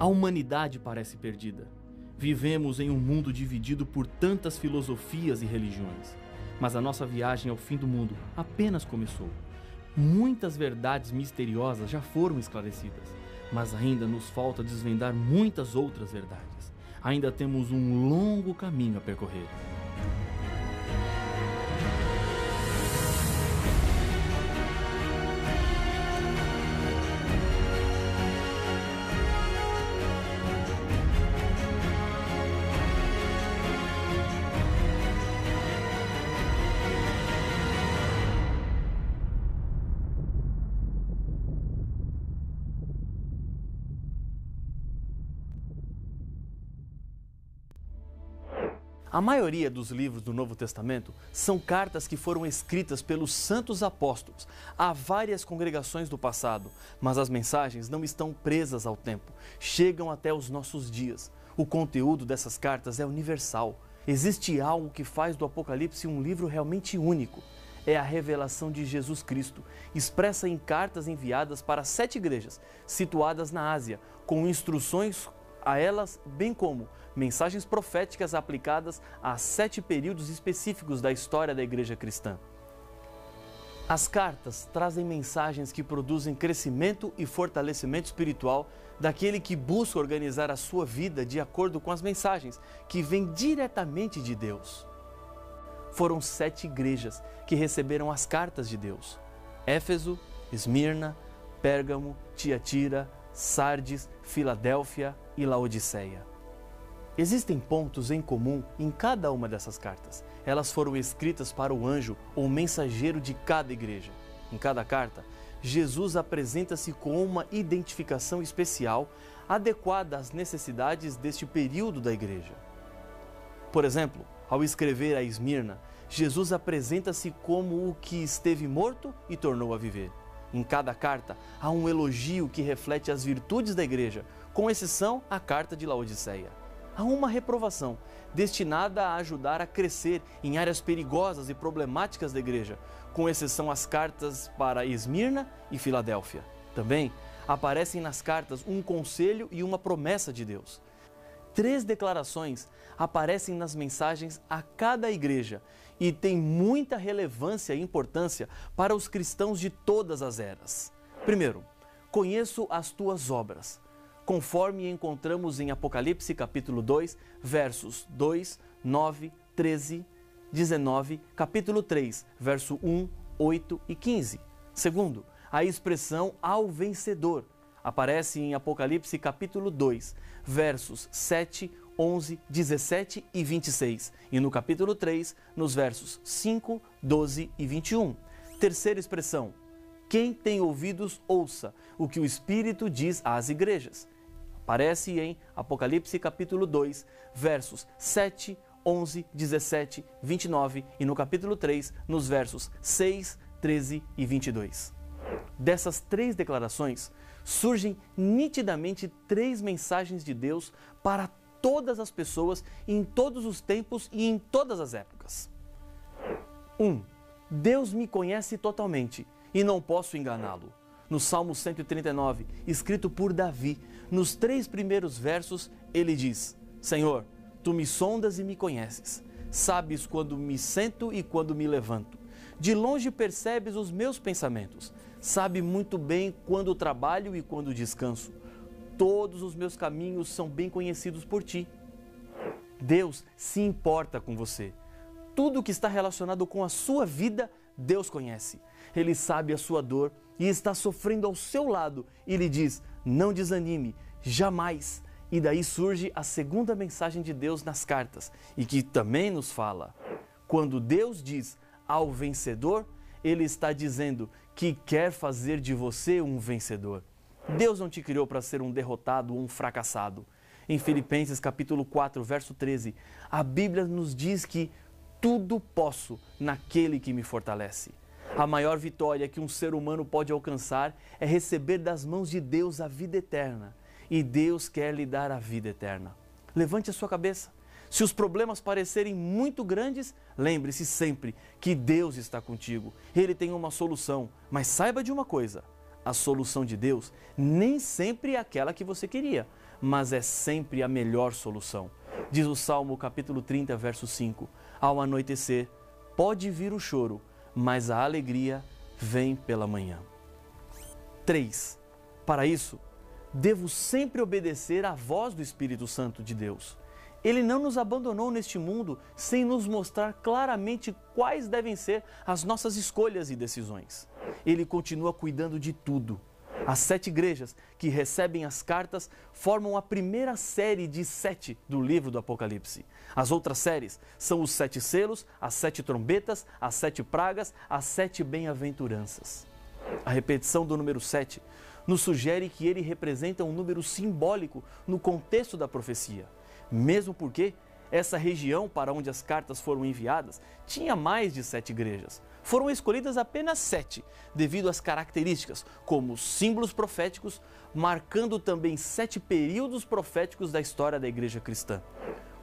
A humanidade parece perdida. Vivemos em um mundo dividido por tantas filosofias e religiões. Mas a nossa viagem ao fim do mundo apenas começou. Muitas verdades misteriosas já foram esclarecidas, mas ainda nos falta desvendar muitas outras verdades. Ainda temos um longo caminho a percorrer. A maioria dos livros do Novo Testamento são cartas que foram escritas pelos santos apóstolos a várias congregações do passado, mas as mensagens não estão presas ao tempo, chegam até os nossos dias. O conteúdo dessas cartas é universal. Existe algo que faz do Apocalipse um livro realmente único. É a revelação de Jesus Cristo, expressa em cartas enviadas para 7 igrejas, situadas na Ásia, com instruções a elas, bem como mensagens proféticas aplicadas a 7 períodos específicos da história da igreja cristã. As cartas trazem mensagens que produzem crescimento e fortalecimento espiritual daquele que busca organizar a sua vida de acordo com as mensagens que vêm diretamente de Deus. Foram 7 igrejas que receberam as cartas de Deus: Éfeso, Esmirna, Pérgamo, Tiatira, Sardes, Filadélfia e Laodiceia. Existem pontos em comum em cada uma dessas cartas. Elas foram escritas para o anjo ou mensageiro de cada igreja. Em cada carta, Jesus apresenta-se com uma identificação especial adequada às necessidades deste período da igreja. Por exemplo, ao escrever a Esmirna, Jesus apresenta-se como o que esteve morto e tornou a viver. Em cada carta, há um elogio que reflete as virtudes da igreja, com exceção à carta de Laodiceia. Há uma reprovação, destinada a ajudar a crescer em áreas perigosas e problemáticas da igreja, com exceção às cartas para Esmirna e Filadélfia. Também aparecem nas cartas um conselho e uma promessa de Deus. 3 declarações aparecem nas mensagens a cada igreja e têm muita relevância e importância para os cristãos de todas as eras. Primeiro, conheço as tuas obras, conforme encontramos em Apocalipse capítulo 2, versos 2, 9, 13, 19, capítulo 3, verso 1, 8 e 15. Segundo, a expressão ao vencedor aparece em Apocalipse capítulo 2, versos 7, 11, 17 e 26, e no capítulo 3, nos versos 5, 12 e 21. Terceira expressão: quem tem ouvidos, ouça o que o Espírito diz às igrejas. Aparece em Apocalipse capítulo 2, versos 7, 11, 17, 29 e no capítulo 3, nos versos 6, 13 e 22. Dessas 3 declarações, surgem nitidamente 3 mensagens de Deus para todas as pessoas, em todos os tempos e em todas as épocas. 1. Deus me conhece totalmente e não posso enganá-lo. No Salmo 139, escrito por Davi, nos 3 primeiros versos, ele diz: Senhor, tu me sondas e me conheces. Sabes quando me sento e quando me levanto. De longe percebes os meus pensamentos. Sabe muito bem quando trabalho e quando descanso. Todos os meus caminhos são bem conhecidos por ti. Deus se importa com você. Tudo que está relacionado com a sua vida, Deus conhece. Ele sabe a sua dor e está sofrendo ao seu lado e lhe diz: não desanime, jamais. E daí surge a segunda mensagem de Deus nas cartas, e que também nos fala: quando Deus diz ao vencedor, Ele está dizendo que quer fazer de você um vencedor. Deus não te criou para ser um derrotado ou um fracassado. Em Filipenses capítulo 4, verso 13, a Bíblia nos diz que tudo posso naquele que me fortalece. A maior vitória que um ser humano pode alcançar é receber das mãos de Deus a vida eterna. E Deus quer lhe dar a vida eterna. Levante a sua cabeça. Se os problemas parecerem muito grandes, lembre-se sempre que Deus está contigo. Ele tem uma solução, mas saiba de uma coisa: a solução de Deus nem sempre é aquela que você queria, mas é sempre a melhor solução. Diz o Salmo capítulo 30, verso 5, ao anoitecer, pode vir o choro, mas a alegria vem pela manhã. 3. Para isso, devo sempre obedecer à voz do Espírito Santo de Deus. Ele não nos abandonou neste mundo sem nos mostrar claramente quais devem ser as nossas escolhas e decisões. Ele continua cuidando de tudo. As 7 igrejas que recebem as cartas formam a primeira série de 7 do livro do Apocalipse. As outras séries são os 7 selos, as 7 trombetas, as 7 pragas, as 7 bem-aventuranças. A repetição do número 7 nos sugere que ele representa um número simbólico no contexto da profecia. Mesmo porque essa região para onde as cartas foram enviadas tinha mais de 7 igrejas. Foram escolhidas apenas 7, devido às características, como símbolos proféticos, marcando também 7 períodos proféticos da história da igreja cristã.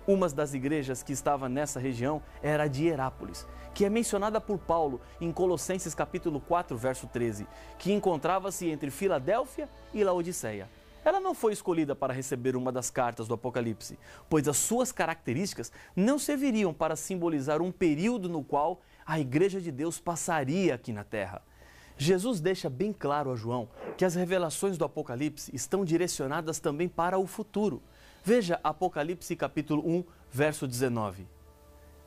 Uma das igrejas que estava nessa região era a de Herápolis, que é mencionada por Paulo em Colossenses capítulo 4, verso 13, que encontrava-se entre Filadélfia e Laodiceia. Ela não foi escolhida para receber uma das cartas do Apocalipse, pois as suas características não serviriam para simbolizar um período no qual a Igreja de Deus passaria aqui na Terra. Jesus deixa bem claro a João que as revelações do Apocalipse estão direcionadas também para o futuro. Veja Apocalipse capítulo 1, verso 19.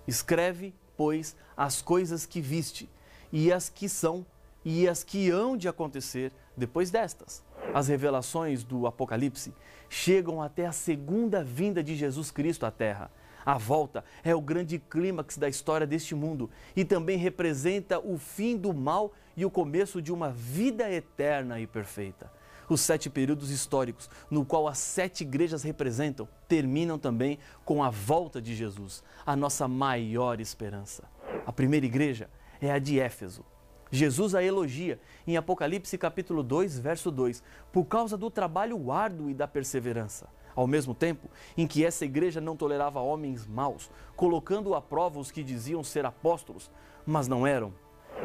Escreve, pois, as coisas que viste, e as que são, e as que hão de acontecer depois destas. As revelações do Apocalipse chegam até a segunda vinda de Jesus Cristo à Terra. A volta é o grande clímax da história deste mundo e também representa o fim do mal e o começo de uma vida eterna e perfeita. Os 7 períodos históricos, no qual as 7 igrejas representam, terminam também com a volta de Jesus, a nossa maior esperança. A primeira igreja é a de Éfeso. Jesus a elogia em Apocalipse capítulo 2, verso 2, por causa do trabalho árduo e da perseverança. Ao mesmo tempo em que essa igreja não tolerava homens maus, colocando à prova os que diziam ser apóstolos, mas não eram.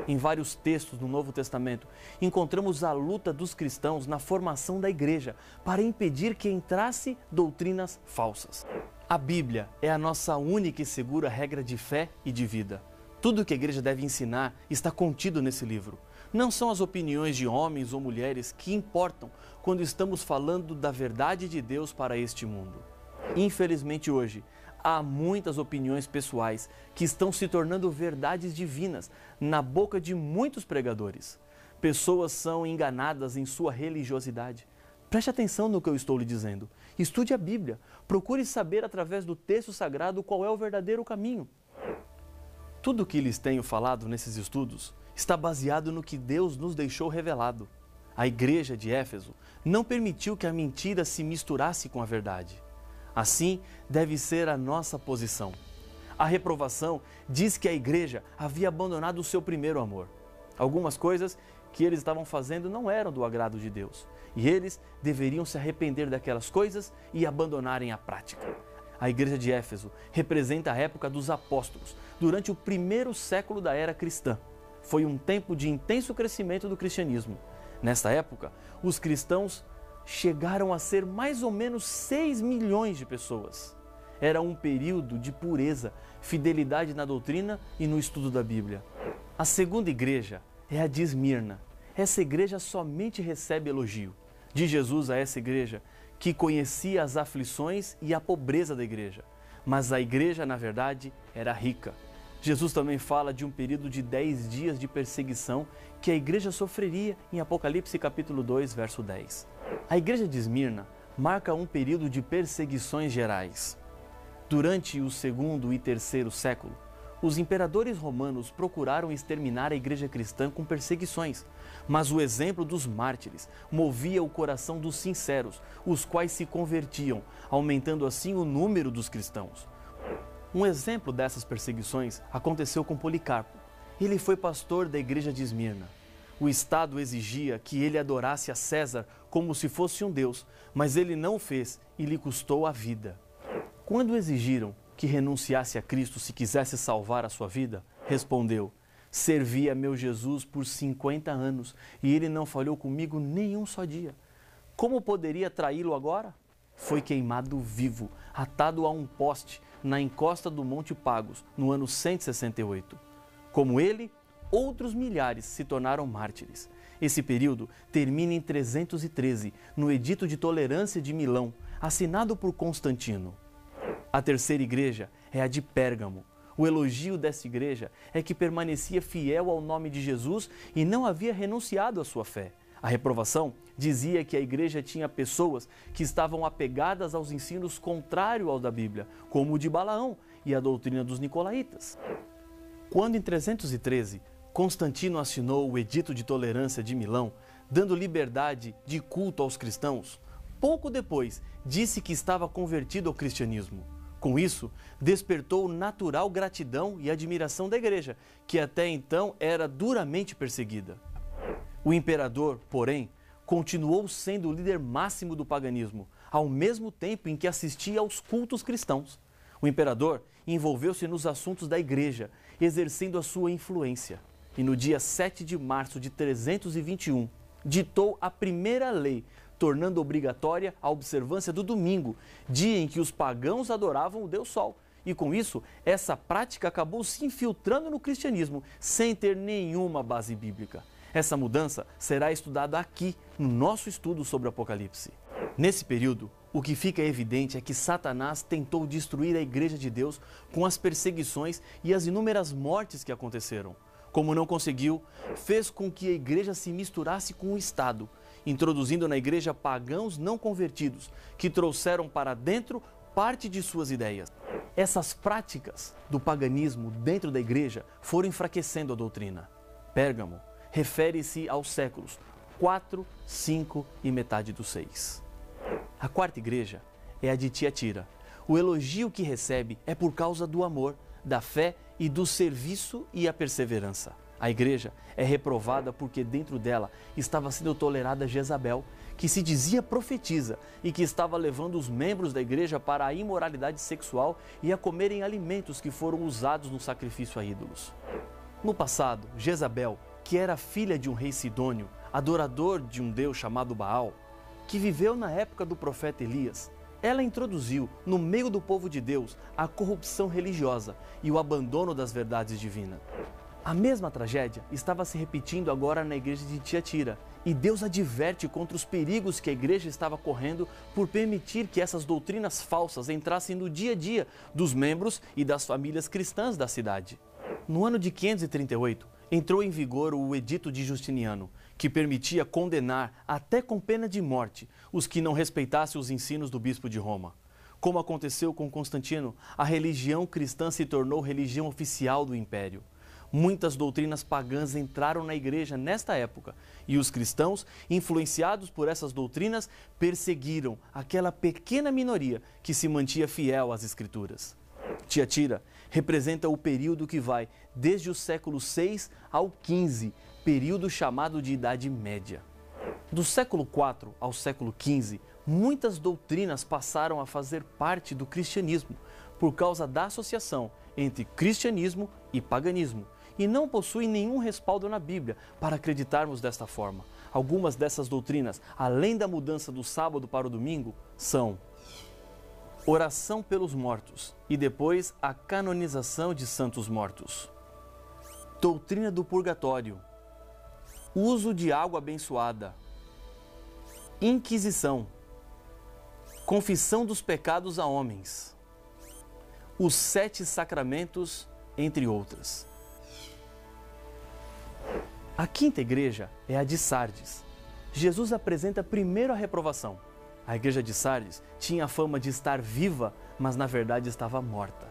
Em vários textos do Novo Testamento, encontramos a luta dos cristãos na formação da igreja para impedir que entrasse doutrinas falsas. A Bíblia é a nossa única e segura regra de fé e de vida. Tudo o que a igreja deve ensinar está contido nesse livro. Não são as opiniões de homens ou mulheres que importam quando estamos falando da verdade de Deus para este mundo. Infelizmente hoje, há muitas opiniões pessoais que estão se tornando verdades divinas na boca de muitos pregadores. Pessoas são enganadas em sua religiosidade. Preste atenção no que eu estou lhe dizendo. Estude a Bíblia. Procure saber através do texto sagrado qual é o verdadeiro caminho. Tudo o que lhes tenho falado nesses estudos está baseado no que Deus nos deixou revelado. A igreja de Éfeso não permitiu que a mentira se misturasse com a verdade. Assim deve ser a nossa posição. A reprovação diz que a igreja havia abandonado o seu primeiro amor. Algumas coisas que eles estavam fazendo não eram do agrado de Deus, e eles deveriam se arrepender daquelas coisas e abandonarem a prática. A igreja de Éfeso representa a época dos apóstolos, durante o primeiro século da era cristã. Foi um tempo de intenso crescimento do cristianismo. Nesta época, os cristãos chegaram a ser mais ou menos 6 milhões de pessoas. Era um período de pureza, fidelidade na doutrina e no estudo da Bíblia. A segunda igreja é a de Esmirna. Essa igreja somente recebe elogio. De Jesus a essa igreja, que conhecia as aflições e a pobreza da igreja. Mas a igreja, na verdade, era rica. Jesus também fala de um período de 10 dias de perseguição que a igreja sofreria em Apocalipse capítulo 2, verso 10. A igreja de Esmirna marca um período de perseguições gerais. Durante o segundo e terceiro século, os imperadores romanos procuraram exterminar a igreja cristã com perseguições, mas o exemplo dos mártires movia o coração dos sinceros, os quais se convertiam, aumentando assim o número dos cristãos. Um exemplo dessas perseguições aconteceu com Policarpo. Ele foi pastor da igreja de Esmirna. O Estado exigia que ele adorasse a César como se fosse um deus, mas ele não o fez e lhe custou a vida. Quando exigiram que renunciasse a Cristo se quisesse salvar a sua vida, respondeu: servi a meu Jesus por 50 anos e ele não falhou comigo nem um só dia. Como poderia traí-lo agora? foi queimado vivo, atado a um poste na encosta do Monte Pagos, no ano 168. Como ele, outros milhares se tornaram mártires. Esse período termina em 313, no Edito de Tolerância de Milão, assinado por Constantino. A terceira igreja é a de Pérgamo. O elogio dessa igreja é que permanecia fiel ao nome de Jesus e não havia renunciado à sua fé. A reprovação dizia que a igreja tinha pessoas que estavam apegadas aos ensinos contrários aos da Bíblia, como o de Balaão e a doutrina dos nicolaítas. Quando em 313, Constantino assinou o Edito de Tolerância de Milão, dando liberdade de culto aos cristãos, pouco depois disse que estava convertido ao cristianismo. Com isso, despertou natural gratidão e admiração da igreja, que até então era duramente perseguida. O imperador, porém, continuou sendo o líder máximo do paganismo, ao mesmo tempo em que assistia aos cultos cristãos. O imperador envolveu-se nos assuntos da igreja, exercendo a sua influência. E no dia 7 de março de 321, ditou a primeira lei, tornando obrigatória a observância do domingo, dia em que os pagãos adoravam o Deus Sol. E com isso, essa prática acabou se infiltrando no cristianismo, sem ter nenhuma base bíblica. Essa mudança será estudada aqui, no nosso estudo sobre o Apocalipse. Nesse período, o que fica evidente é que Satanás tentou destruir a Igreja de Deus com as perseguições e as inúmeras mortes que aconteceram. Como não conseguiu, fez com que a Igreja se misturasse com o Estado, introduzindo na Igreja pagãos não convertidos, que trouxeram para dentro parte de suas ideias. Essas práticas do paganismo dentro da Igreja foram enfraquecendo a doutrina. Pérgamo refere-se aos séculos 4, 5 e metade do 6. A quarta igreja é a de Tiatira. O elogio que recebe é por causa do amor, da fé e do serviço e a perseverança. A igreja é reprovada porque dentro dela estava sendo tolerada Jezabel, que se dizia profetisa e que estava levando os membros da igreja para a imoralidade sexual e a comerem alimentos que foram usados no sacrifício a ídolos. No passado, Jezabel, que era filha de um rei sidônio, adorador de um deus chamado Baal, que viveu na época do profeta Elias, ela introduziu no meio do povo de Deus a corrupção religiosa e o abandono das verdades divinas. A mesma tragédia estava se repetindo agora na igreja de Tiatira, e Deus adverte contra os perigos que a igreja estava correndo por permitir que essas doutrinas falsas entrassem no dia a dia dos membros e das famílias cristãs da cidade. No ano de 538, entrou em vigor o Edito de Justiniano, que permitia condenar, até com pena de morte, os que não respeitassem os ensinos do bispo de Roma. Como aconteceu com Constantino, a religião cristã se tornou religião oficial do império. Muitas doutrinas pagãs entraram na igreja nesta época, e os cristãos, influenciados por essas doutrinas, perseguiram aquela pequena minoria que se mantinha fiel às Escrituras. Tiatira representa o período que vai desde o século 6 ao 15, período chamado de Idade Média. Do século 4 ao século 15, muitas doutrinas passaram a fazer parte do cristianismo por causa da associação entre cristianismo e paganismo, e não possuem nenhum respaldo na Bíblia para acreditarmos desta forma. Algumas dessas doutrinas, além da mudança do sábado para o domingo, são oração pelos mortos e depois a canonização de santos mortos, doutrina do purgatório, uso de água abençoada, inquisição, confissão dos pecados a homens, os 7 sacramentos, entre outras. A quinta igreja é a de Sardes. Jesus apresenta primeiro a reprovação. A igreja de Sardes tinha a fama de estar viva, mas na verdade estava morta.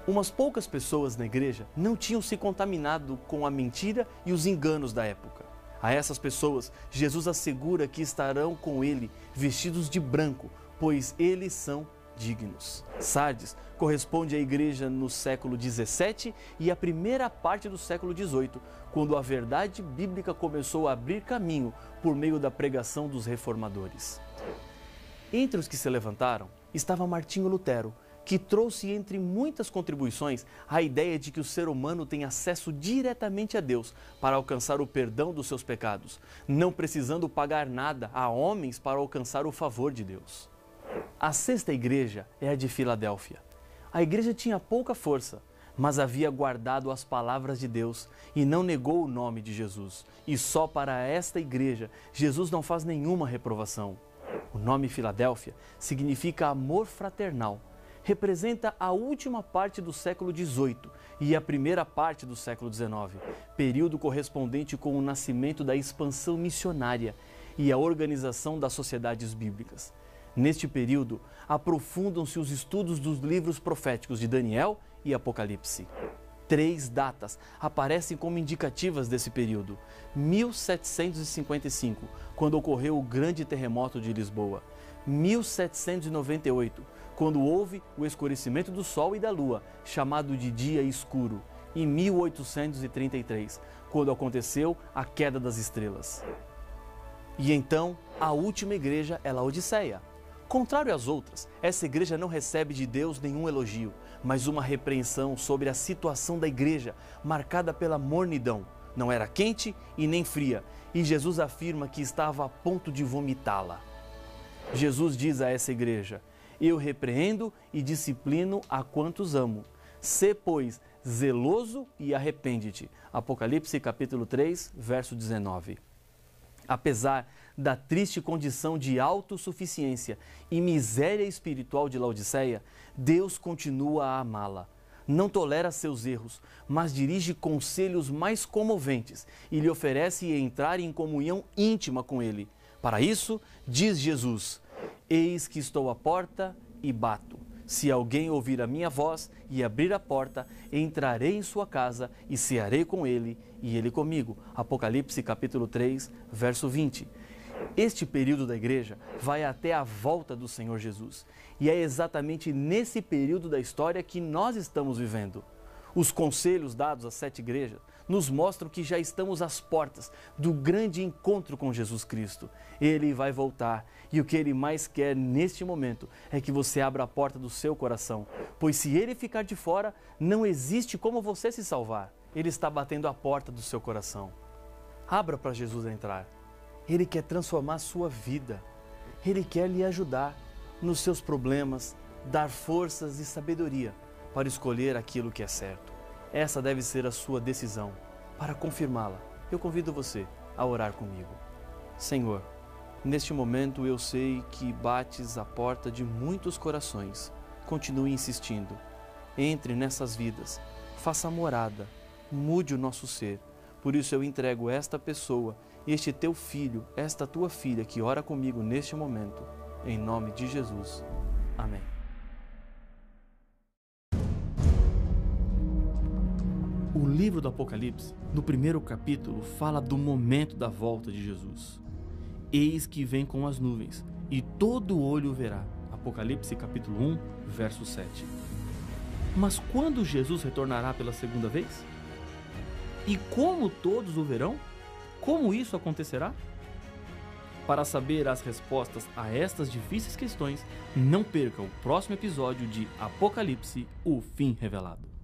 Umas poucas pessoas na igreja não tinham se contaminado com a mentira e os enganos da época. A essas pessoas, Jesus assegura que estarão com ele vestidos de branco, pois eles são dignos. Sardes corresponde à igreja no século 17 e à primeira parte do século 18, quando a verdade bíblica começou a abrir caminho por meio da pregação dos reformadores. Entre os que se levantaram estava Martinho Lutero, que trouxe entre muitas contribuições a ideia de que o ser humano tem acesso diretamente a Deus para alcançar o perdão dos seus pecados, não precisando pagar nada a homens para alcançar o favor de Deus. A sexta igreja é a de Filadélfia. A igreja tinha pouca força, mas havia guardado as palavras de Deus e não negou o nome de Jesus. E só para esta igreja, Jesus não faz nenhuma reprovação. O nome Filadélfia significa amor fraternal. Representa a última parte do século XVIII e a primeira parte do século XIX, período correspondente com o nascimento da expansão missionária e a organização das sociedades bíblicas. Neste período, aprofundam-se os estudos dos livros proféticos de Daniel e Apocalipse. 3 datas aparecem como indicativas desse período: 1755, quando ocorreu o grande terremoto de Lisboa; 1798, quando houve o escurecimento do Sol e da Lua, chamado de Dia Escuro; e 1833, quando aconteceu a queda das estrelas. E então, a última igreja é Laodiceia. Contrário às outras, essa igreja não recebe de Deus nenhum elogio, mas uma repreensão sobre a situação da igreja, marcada pela mornidão. Não era quente e nem fria, e Jesus afirma que estava a ponto de vomitá-la. Jesus diz a essa igreja: eu repreendo e disciplino a quantos amo. Sê, pois, zeloso e arrepende-te. Apocalipse capítulo 3, verso 19. Apesar da triste condição de autossuficiência e miséria espiritual de Laodiceia, Deus continua a amá-la. Não tolera seus erros, mas dirige conselhos mais comoventes e lhe oferece entrar em comunhão íntima com ele. Para isso, diz Jesus: eis que estou à porta e bato. Se alguém ouvir a minha voz e abrir a porta, entrarei em sua casa e cearei com ele e ele comigo. Apocalipse capítulo 3, verso 20. Este período da igreja vai até a volta do Senhor Jesus. E é exatamente nesse período da história que nós estamos vivendo. Os conselhos dados às 7 igrejas nos mostram que já estamos às portas do grande encontro com Jesus Cristo. Ele vai voltar e o que Ele mais quer neste momento é que você abra a porta do seu coração, pois se Ele ficar de fora, não existe como você se salvar. Ele está batendo a porta do seu coração. Abra para Jesus entrar. Ele quer transformar a sua vida. Ele quer lhe ajudar nos seus problemas, dar forças e sabedoria para escolher aquilo que é certo. Essa deve ser a sua decisão. Para confirmá-la, eu convido você a orar comigo. Senhor, neste momento eu sei que bates a porta de muitos corações. Continue insistindo. Entre nessas vidas, faça morada, mude o nosso ser. Por isso eu entrego esta pessoa, este teu filho, esta tua filha que ora comigo neste momento. Em nome de Jesus. Amém. O livro do Apocalipse, no primeiro capítulo, fala do momento da volta de Jesus. Eis que vem com as nuvens, e todo olho o verá. Apocalipse capítulo 1, verso 7. Mas quando Jesus retornará pela segunda vez? E como todos o verão? Como isso acontecerá? Para saber as respostas a estas difíceis questões, não perca o próximo episódio de Apocalipse, o fim revelado.